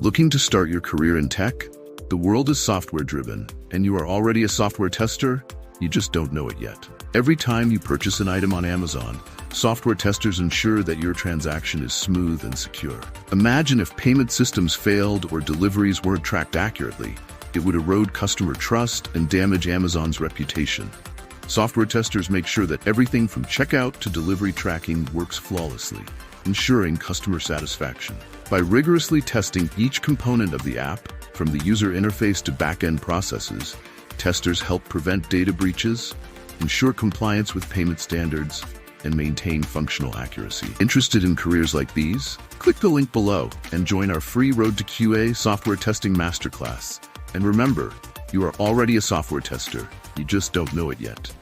Looking to start your career in tech? The world is software-driven, and you are already a software tester? You just don't know it yet. Every time you purchase an item on Amazon, software testers ensure that your transaction is smooth and secure. Imagine if payment systems failed or deliveries weren't tracked accurately. It would erode customer trust and damage Amazon's reputation. Software testers make sure that everything from checkout to delivery tracking works flawlessly, ensuring customer satisfaction. By rigorously testing each component of the app, from the user interface to back-end processes, testers help prevent data breaches, ensure compliance with payment standards, and maintain functional accuracy. Interested in careers like these? Click the link below and join our free Road to QA software testing masterclass. And remember, you are already a software tester. You just don't know it yet.